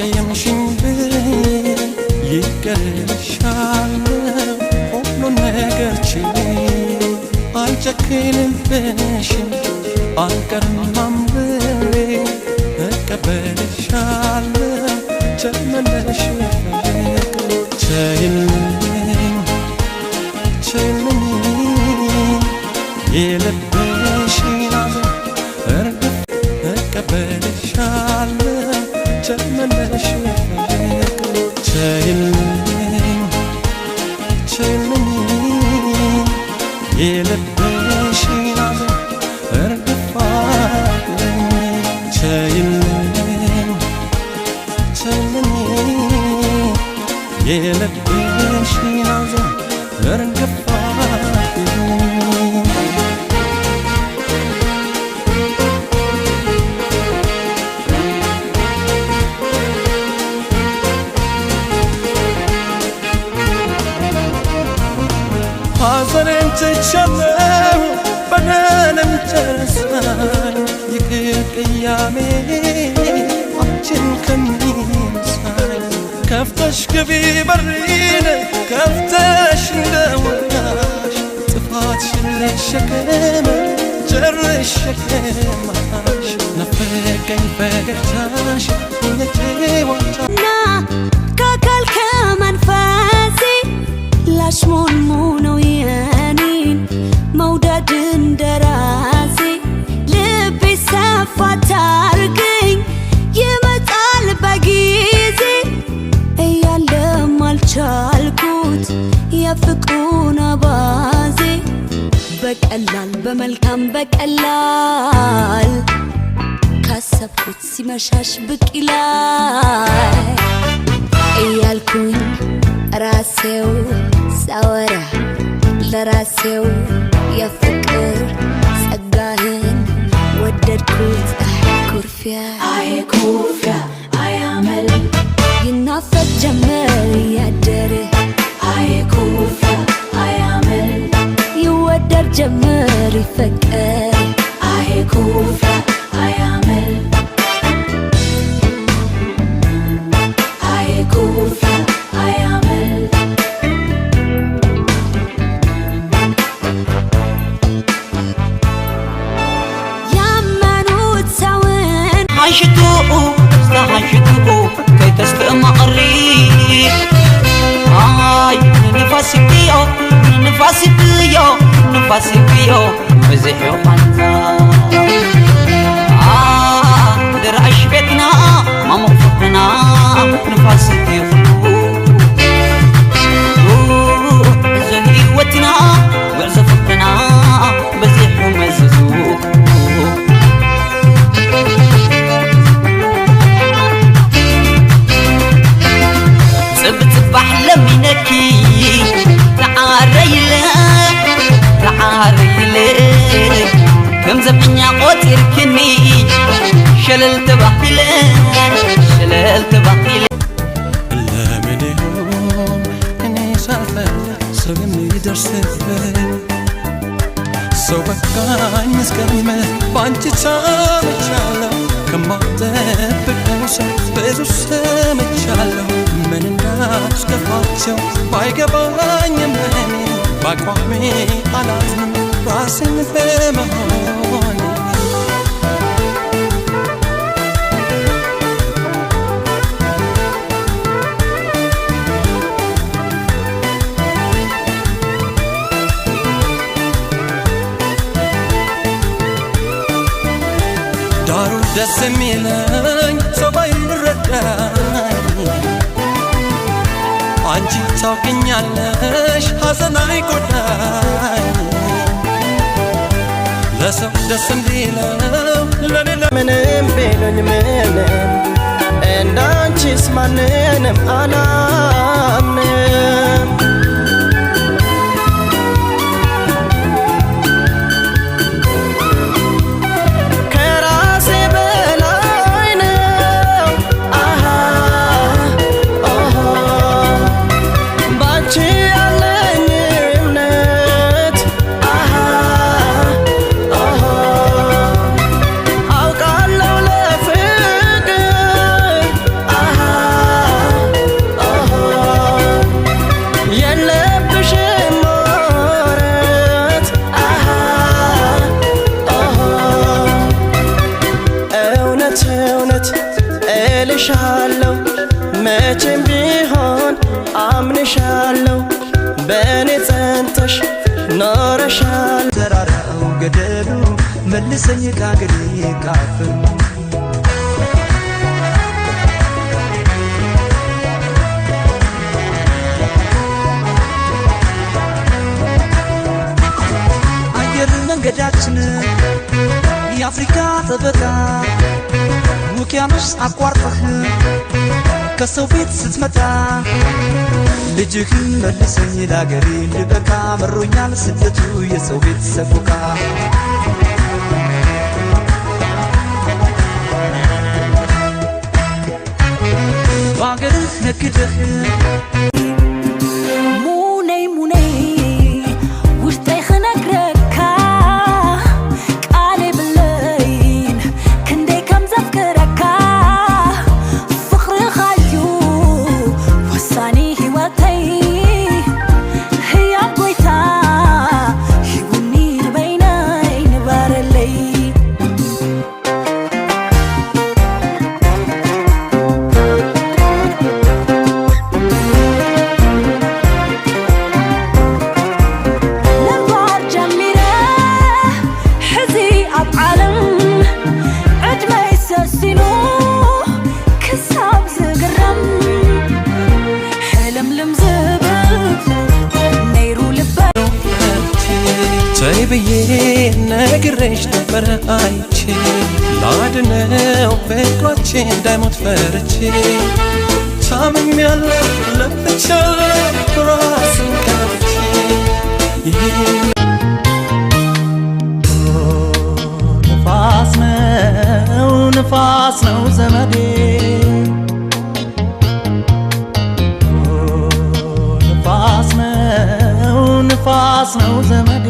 አስቀየምሽኝ ይቅርልሻለሁ ሁሉን ነገር ችዬ አልጨክንብሽም አልቀርም አምሬ እቀበልሻለሁ ተመለሽ ቸይልኝ የልብሽን ሐዘን እርግፍ እቀበልሻለሁ ተመለሽ ቸይልኝ የልብሽን ሐዘን እርግፍ አድርጊልኝ ቸይልኝ የልብሽን ሐዘን እርግፍ አድርጊልኝ ሐዘኔን ትቻለሁ በደሌም ተረሳኝ ይቅር ቅያሜ አንቺን ከሚነሳኝ ከፍተሽ ግቢ በሬን ከፍተሽ እንደወጣሽ ጥፋትሽን ልሸከም ጨርሼ ሸከማሽ ናፈቀኝ ፈገግታሽ የጨዋታ ከአካል ከመንፈሴ ላሽሞንሙነው የኔን መውደድ እንደራሴ ልቤ ሰፋ ታርገኝ ይመጣል በጊዜ እያለም አልቻልኩት የፍቅሩን አባዜ በቀላል በመልካም በቀላል ካሰብኩት ሲመሻሽ ብቅ ይላል እያልኩኝ ራሴው ሳወራ ለራሴው የፍቅር ጸጋህን ወደድኩት ኩርፊያ አያመል ይናፈቅ ጀመር ያደረ ኩርፊያ አያመል ይወደድ ጀመር ይፈቀር ኩርፊያ አያመል ኩርፊያ عاشقو استعاشقو كي تستمعري هاي نفاسي فيو بزحو حنتا درعش بيتنا ما مغفقنا نفاسي فيو زهي وتنا وعزفقنا بزحو مززو بحلمينكي تعاريلك كم زبنيا قوتير كني شللت بحيلك لمن يوم اني سافر سويني درسفل سو بقاኝ እስከሚመ ባንቺ ተመቻለሁ ከማጠብቀው ሰው ብዙ ሰምቻለሁ ምን እንዳስከፋቸው ባይገባኝም እኔ በአቋሜ አላዝንም ራሴን በመሆኔ ዳሩ ደስ የሚለኝ ሰው ባይረዳኝ አንቺ ታውቂኛለሽ ሐዘን አይጎዳኝ ለሰው ደስ እንዲለው ለኔ ምንም ቢሉኝ ምንም እንዳንቺስ ማንንም አላምንም ወድሻለሁ መቼም ቢሆን አምንሻለሁ በእኔ ጸንተሽ ኖረሻል ተራራው ገደሉ መልሰኝ ካገሬ ካፈሩ አየር መንገዳችን የአፍሪካ ጠበቃ ውቅያኖስ አቋርጠህ ከሰው ቤት ስትመጣ ልጅህን መልሰኝ ላገሬ ልበቃ መሮኛል ስደቱ የሰው ቤት ሰቆቃ በአገርህ ነግደህ ብዬ ነግሬሽ ነበረ አይቼ ላድነው ፍቅራችን እንዳይሞት ፈርቼ ታምሜያለሁ ለፍቻለሁ ራሴን ከፍቼ ንፋስ ነው ዘመዴ ንፋስ ነው ዘመዴ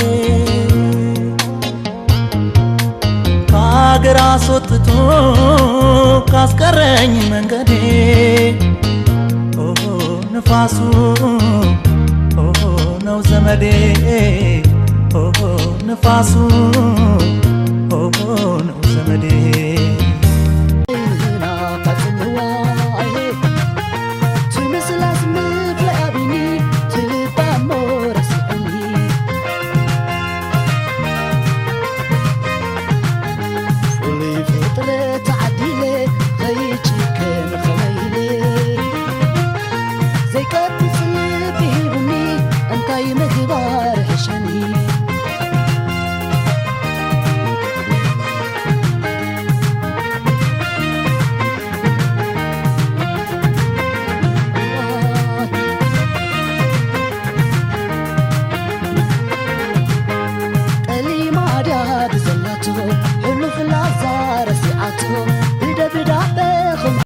ከአገር አስወጥቶ ካስቀረኝ መንገዴ ንፋሱ ነው ዘመዴ ንፋሱ ነው ዘመዴ زي كاتب في بهيبني أنت يمهبا